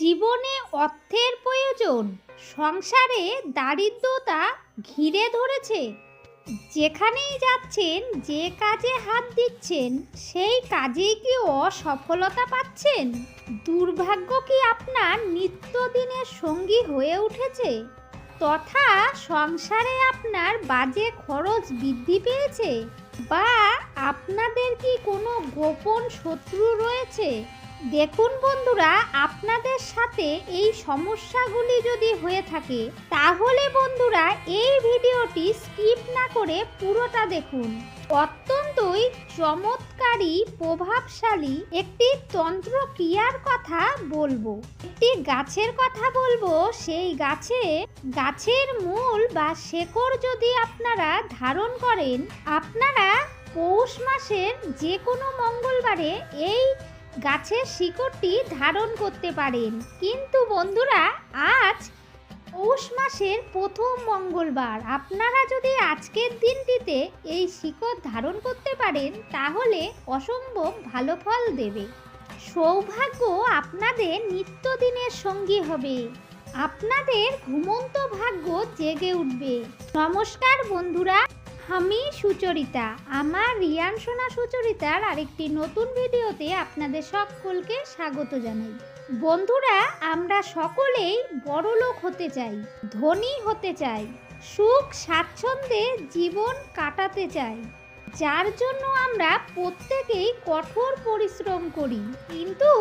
জীবনে অর্থের প্রয়োজন, সংসারে দারিদ্রতা ঘিরে ধরেছে। যেখানেই যাচ্ছেন, যে কাজে হাত দিচ্ছেন, সেই কাজেই কি অসফলতা পাচ্ছেন? দুর্ভাগ্য কি আপনার নিত্যদিনের সঙ্গী হয়ে উঠেছে? তথা সংসারে আপনার বাজে খরচ বৃদ্ধি পেয়েছে? বা আপনাদের কি কোনো গোপন শত্রু রয়েছে? দেখুন বন্ধুরা, আপনাদের সাথে এই সমস্যাগুলি যদি হয়ে থাকে, তাহলে বন্ধুরা এই ভিডিওটি স্কিপ না করে পুরোটা দেখুন। অত্যন্তই চমৎকারী প্রভাবশালী একটি তন্ত্র ক্রিয়ার কথা বলবো। একটি গাছের কথা বলবো। সেই গাছের মূল বা শেকড় যদি আপনারা ধারণ করেন, আপনারা পৌষ মাসের যে কোনো মঙ্গলবারে এই গাছের শিকড়টি ধারণ করতে পারেন। কিন্তু বন্ধুরা, আজ পৌষ মাসের প্রথম মঙ্গলবার, আপনারা যদি আজকের দিনটিতে এই শিকড় ধারণ করতে পারেন, তাহলে অসম্ভব ভালো ফল দেবে। সৌভাগ্য আপনাদের নিত্যদিনের সঙ্গী হবে। আপনাদের ঘুমন্ত ভাগ্য জেগে উঠবে। নমস্কার বন্ধুরা, আমি সুচরিতা। আমার রিয়ান সোনা সুচরিতার আরেকটি নতুন ভিডিওতে আপনাদের সকলকে স্বাগত জানাই। বন্ধুরা, আমরা সকলেই বড়লোক হতে চাই, ধনী হতে চাই, সুখ স্বাচ্ছন্দ্যে জীবন কাটাতে চাই, যার জন্য আমরা প্রত্যেকেই কঠোর পরিশ্রম করি। কিন্তু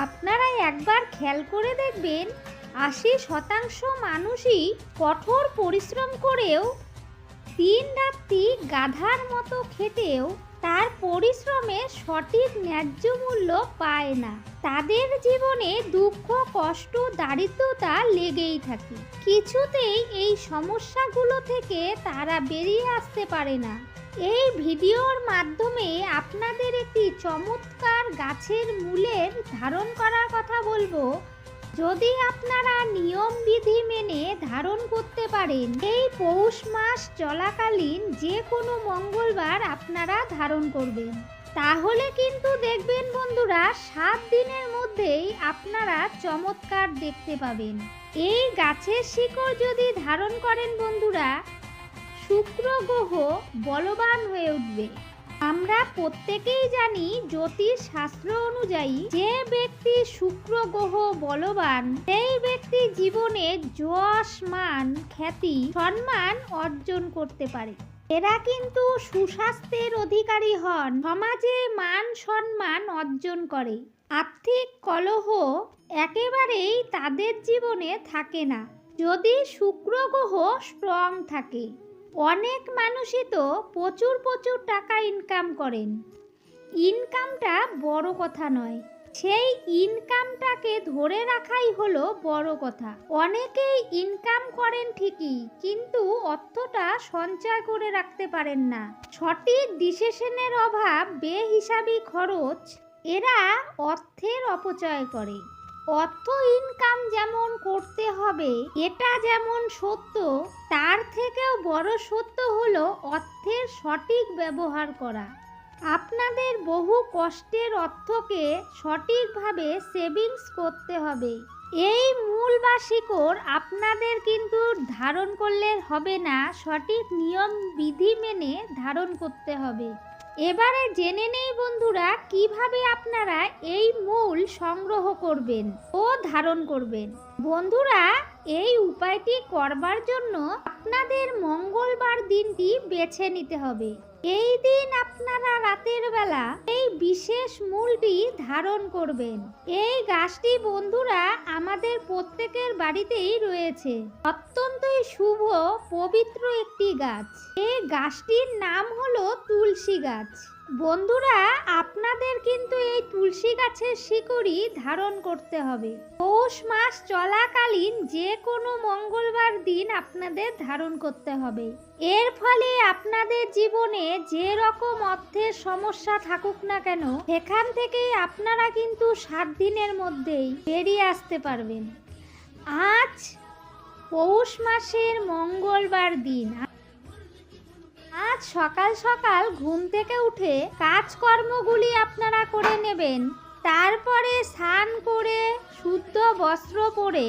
আপনারা একবার খেয়াল করে দেখবেন, 80% মানুষই কঠোর পরিশ্রম করেও, দিন রাত্রি গাধার মতো খেটেও তার পরিশ্রমের সঠিক ন্যায্য মূল্য পায় না। তাদের জীবনে দুঃখ, কষ্ট, দারিদ্রতা লেগেই থাকে। কিছুতেই এই সমস্যাগুলো থেকে তারা বেরিয়ে আসতে পারে না। এই ভিডিওর মাধ্যমে আপনাদের একটি চমৎকার গাছের মূলের ধারণ করার কথা বলবো। যদি আপনারা নিয়ম বিধি মেনে ধারণ করতে পারেন, এই পৌষ মাস চলাকালীন যে কোনো মঙ্গলবার আপনারা ধারণ করবেন, তাহলে কিন্তু দেখবেন বন্ধুরা, 7 দিনের মধ্যেই আপনারা চমৎকার দেখতে পাবেন। এই গাছের শিকড় যদি ধারণ করেন বন্ধুরা, শুক্র গ্রহ বলবান হয়ে উঠবে। আমরা প্রত্যেকেই জানি, জ্যোতিষ শাস্ত্র অনুযায়ী যে ব্যক্তি শুক্র গ্রহ বলবান, সেই ব্যক্তি জীবনে যশ, মান, খ্যাতি, সম্মান অর্জন করতে পারে। এরা কিন্তু সুস্বাস্থ্যের অধিকারী হন, সমাজে মান সম্মান অর্জন করে। আর্থিক কলহ একেবারেই তাদের জীবনে থাকে না, যদি শুক্র গ্রহ স্ট্রং থাকে। অনেক মানুষই তো প্রচুর টাকা ইনকাম করেন। ইনকামটা বড় কথা নয়, সেই ইনকামটাকে ধরে রাখাই হলো বড় কথা। অনেকেই ইনকাম করেন ঠিকই, কিন্তু অর্থটা সঞ্চয় করে রাখতে পারেন না। সঠিক ডিসিশনের অভাব, বেহিসাবি খরচ, এরা অর্থের অপচয় করে। অর্থ ইনকাম যেমন করতে হবে, এটা যেমন সত্য, তার থেকেও বড় সত্য হলো অর্থের সঠিক ব্যবহার করা। আপনাদের বহু কষ্টের অর্থকে সঠিকভাবে সেভিংস করতে হবে। এই মূল বা শিকড় আপনাদের কিন্তু ধারণ করলে হবে না, সঠিক নিয়ম বিধি মেনে ধারণ করতে হবে। এবারে জেনে নেই বন্ধুরা, কিভাবে আপনারা এই মূল সংগ্রহ করবেন ও ধারণ করবেন। বন্ধুরা, এই উপায়টি করবার জন্য আপনাদের মঙ্গলবার দিনটি বেছে নিতে হবে। এই দিন আপনারা রাতের বেলা এই বিশেষ মূলটি ধারণ করবেন। এই গাছটি বন্ধুরা আমাদের প্রত্যেকের বাড়িতেই রয়েছে। অত্যন্তই শুভ, পবিত্র একটি গাছ। এই গাছটির নাম হলো তুলসী গাছ। বন্ধুরা, আপনাদের কিন্তু এই তুলসী গাছের শিকড়ই ধারণ করতে হবে। পৌষ মাস চলাকালীন যে কোনো মঙ্গলবার দিন আপনাদের ধারণ করতে হবে। এর ফলে আপনাদের জীবনে যে রকম অর্থের সমস্যা থাকুক না কেন, সেখান থেকেই আপনারা কিন্তু 7 দিনের মধ্যেই বেরিয়ে আসতে পারবেন। আজ পৌষ মাসের মঙ্গলবার দিন। আজ সকাল সকাল ঘুম থেকে উঠে কাজকর্মগুলি আপনারা করে নেবেন। তারপরে স্নান করে শুদ্ধ বস্ত্র পরে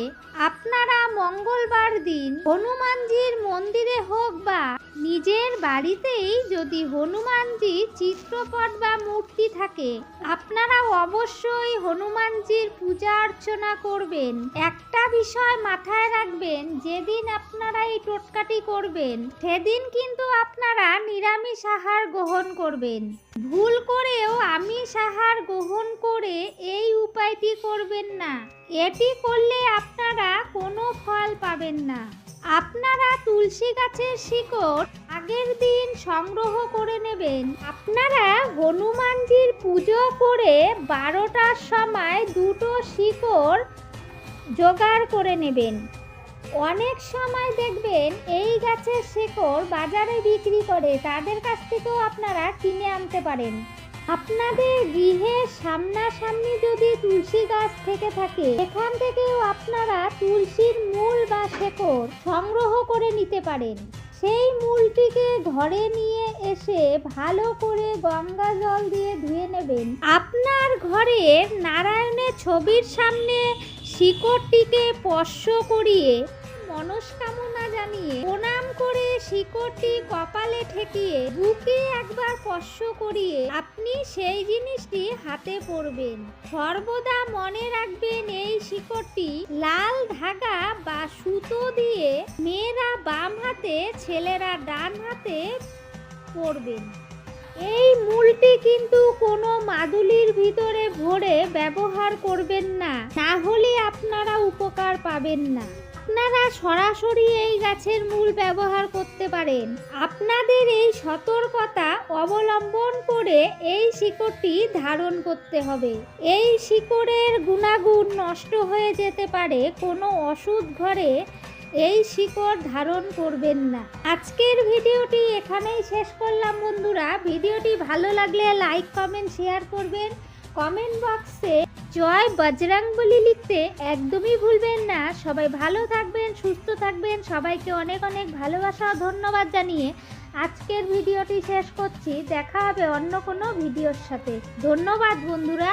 আপনারা মঙ্গলবার দিন হনুমানজির মন্দিরে হোক বা নিজের বাড়িতেই যদি হনুমানজি চিত্রপট বা মূর্তি থাকে আপনারা অবশ্যই হনুমানজির পূজা অর্চনা করবেন। একটা বিষয় মাথায় রাখবেন, যেদিন আপনারা এই টোটকাটি করবেন সেদিন কিন্তু আপনারা নিরামিষ আহার গ্রহণ করবেন। ভুল করেও আমিষ আহার গ্রহণ করে এই উপায়টি করবেন না, এটি করলে আপনারা কোনো ফল পাবেন না। আপনারা তুলসী গাছের শিকড় আগের দিন সংগ্রহ করে নেবেন। আপনারা হনুমানজির পুজো করে 12টার সময় 2টো শিকড় জোগাড় করে নেবেন। অনেক সময় দেখবেন এই গাছের শিকড় বাজারে বিক্রি করে, তাদের কাছ থেকেও আপনারা কিনে আনতে পারেন। আপনাদের গৃহের সামনাসামনি যদি তুলসী গাছ থেকে থাকে এখান থেকেও আপনারা তুলসীর মূল বা শিকড় সংগ্রহ করে নিতে পারেন। সেই মূলটিকে ঘরে নিয়ে এসে ভালো করে গঙ্গা জল দিয়ে ধুয়ে নেবেন। আপনার ঘরের নারায়ণের ছবির সামনে শিকড়টিকে স্পর্শ করিয়ে মনস্কামনা জানিয়ে প্রণাম করে শিকড়টি কপালে ঠেকিয়ে বুকে একবার স্পর্শ করিয়ে আপনি সেই জিনিসটি হাতে পরবেন। সর্বদা মনে রাখবেন এই শিকড়টি লাল ধাগা বা সুতো দিয়ে মেয়েরা বাম হাতে ছেলেরা ডান হাতে পরবেন। এই মূলটি কিন্তু কোনো মাদুলির ভিতরে ভরে ব্যবহার করবেন না, না হলে আপনারা উপকার পাবেন না। আপনারা সরাসরি এই গাছের মূল ব্যবহার করতে পারেন। আপনাদের এই সতর্কতা অবলম্বন করে এই শিকড়টি ধারণ করতে হবে। এই শিকড়ের গুণাগুণ নষ্ট হয়ে যেতে পারে, কোনো ওষুধ ঘরে এই শিকড় ধারণ করবেন না। আজকের ভিডিওটি এখানেই শেষ করলাম বন্ধুরা। ভিডিওটি ভালো লাগলে লাইক কমেন্ট শেয়ার করবেন। কমেন্ট বক্সে জয় বজরংবলী লিখতে একদমই ভুলবেন না। সবাই ভালো থাকবেন, সুস্থ থাকবেন। সবাইকে অনেক অনেক ভালোবাসা ও ধন্যবাদ জানিয়ে আজকের ভিডিওটি শেষ করছি। দেখা হবে অন্য কোনো ভিডিওর সাথে। ধন্যবাদ বন্ধুরা।